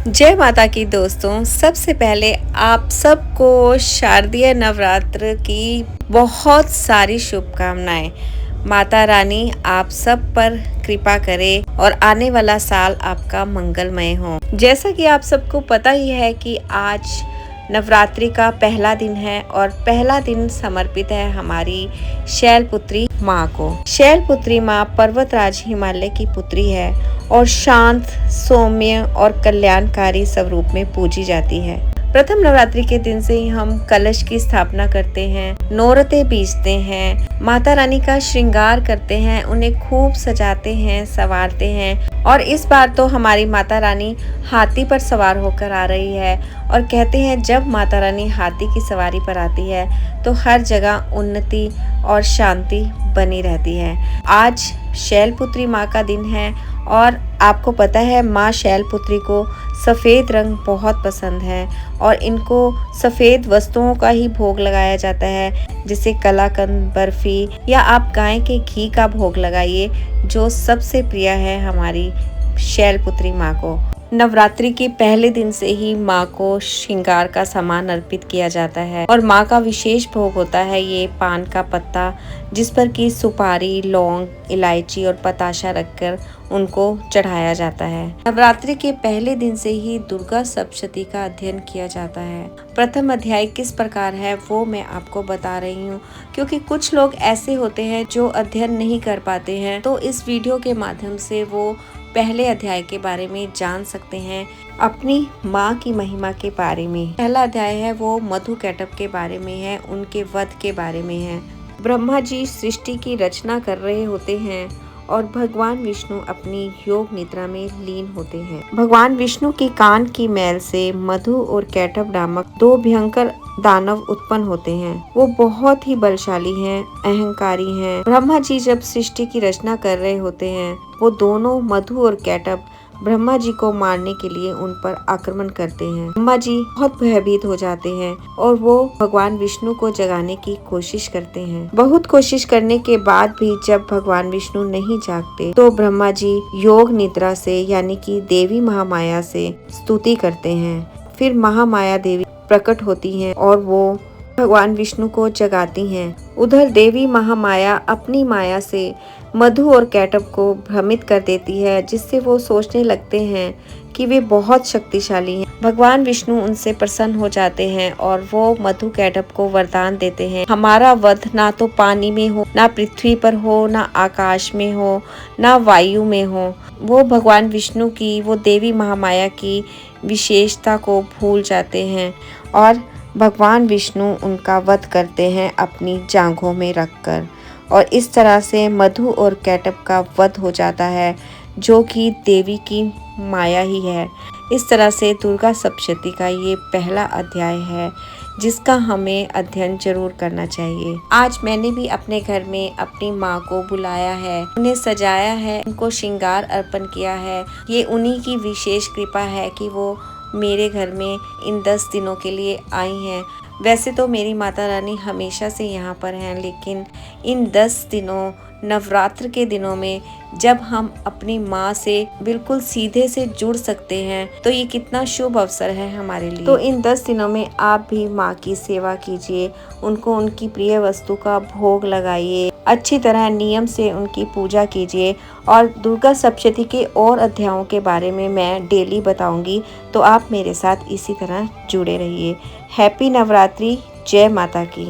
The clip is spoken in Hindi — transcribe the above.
जय माता की दोस्तों। सबसे पहले आप सबको शारदीय नवरात्र की बहुत सारी शुभकामनाएं। माता रानी आप सब पर कृपा करे और आने वाला साल आपका मंगलमय हो। जैसा कि आप सबको पता ही है कि आज नवरात्रि का पहला दिन है और पहला दिन समर्पित है हमारी शैलपुत्री माँ को। शैलपुत्री माँ पर्वतराज हिमालय की पुत्री है और शांत, सौम्य और कल्याणकारी स्वरूप में पूजी जाती है। प्रथम नवरात्रि के दिन से ही हम कलश की स्थापना करते हैं, नौरते बीजते हैं, माता रानी का श्रृंगार करते हैं, उन्हें खूब सजाते हैं, संवारते हैं। और इस बार तो हमारी माता रानी हाथी पर सवार होकर आ रही है और कहते हैं जब माता रानी हाथी की सवारी पर आती है तो हर जगह उन्नति और शांति बनी रहती है। आज शैलपुत्री माँ का दिन है और आपको पता है माँ शैलपुत्री को सफ़ेद रंग बहुत पसंद है और इनको सफ़ेद वस्तुओं का ही भोग लगाया जाता है, जैसे कलाकंद, बर्फी या आप गाय के घी का भोग लगाइए, जो सबसे प्रिय है हमारी शैलपुत्री माँ को। नवरात्रि के पहले दिन से ही माँ को श्रृंगार का सामान अर्पित किया जाता है और माँ का विशेष भोग होता है ये पान का पत्ता, जिस पर की सुपारी, लौंग, इलायची और पताशा रखकर उनको चढ़ाया जाता है। नवरात्रि के पहले दिन से ही दुर्गा सप्तशती का अध्ययन किया जाता है। प्रथम अध्याय किस प्रकार है वो मैं आपको बता रही हूँ, क्योंकि कुछ लोग ऐसे होते हैं जो अध्ययन नहीं कर पाते हैं, तो इस वीडियो के माध्यम से वो पहले अध्याय के बारे में जान सकते हैं, अपनी माँ की महिमा के बारे में। पहला अध्याय है वो मधुकैटभ के बारे में है, उनके वध के बारे में है। ब्रह्मा जी सृष्टि की रचना कर रहे होते हैं और भगवान विष्णु अपनी योग निद्रा में लीन होते हैं। भगवान विष्णु के कान की मैल से मधु और कैटभ नामक दो भयंकर दानव उत्पन्न होते हैं। वो बहुत ही बलशाली हैं, अहंकारी हैं। ब्रह्मा जी जब सृष्टि की रचना कर रहे होते हैं, वो दोनों मधु और कैटभ ब्रह्मा जी को मारने के लिए उन पर आक्रमण करते हैं। ब्रह्मा जी बहुत भयभीत हो जाते हैं और वो भगवान विष्णु को जगाने की कोशिश करते हैं। बहुत कोशिश करने के बाद भी जब भगवान विष्णु नहीं जागते तो ब्रह्मा जी योग निद्रा से यानी कि देवी महामाया से स्तुति करते हैं। फिर महामाया देवी प्रकट होती हैं और वो भगवान विष्णु को जगाती हैं। उधर देवी महामाया अपनी माया से मधु और कैटभ को भ्रमित कर देती है, जिससे वो सोचने लगते हैं कि वे बहुत शक्तिशाली हैं। भगवान विष्णु उनसे प्रसन्न हो जाते हैं और वो मधु कैटभ को वरदान देते हैं, हमारा वध ना तो पानी में हो, ना पृथ्वी पर हो, ना आकाश में हो, ना वायु में हो। वो भगवान विष्णु की, वो देवी महामाया की विशेषता को भूल जाते हैं और भगवान विष्णु उनका वध करते हैं अपनी जांघों में रखकर, और इस तरह से मधु और कैटभ का वध हो जाता है, जो कि देवी की माया ही है। इस तरह से दुर्गा सप्तशती का ये पहला अध्याय है, जिसका हमें अध्ययन जरूर करना चाहिए। आज मैंने भी अपने घर में अपनी माँ को बुलाया है, उन्हें सजाया है, उनको श्रृंगार अर्पण किया है। ये उन्हीं की विशेष कृपा है कि वो मेरे घर में इन 10 दिनों के लिए आई हैं। वैसे तो मेरी माता रानी हमेशा से यहाँ पर हैं, लेकिन इन 10 दिनों नवरात्र के दिनों में जब हम अपनी माँ से बिल्कुल सीधे से जुड़ सकते हैं, तो ये कितना शुभ अवसर है हमारे लिए। तो इन 10 दिनों में आप भी माँ की सेवा कीजिए, उनको उनकी प्रिय वस्तु का भोग लगाइए, अच्छी तरह नियम से उनकी पूजा कीजिए। और दुर्गा सप्तशती के और अध्यायों के बारे में मैं डेली बताऊंगी, तो आप मेरे साथ इसी तरह जुड़े रहिए। हैप्पी नवरात्रि। जय माता की।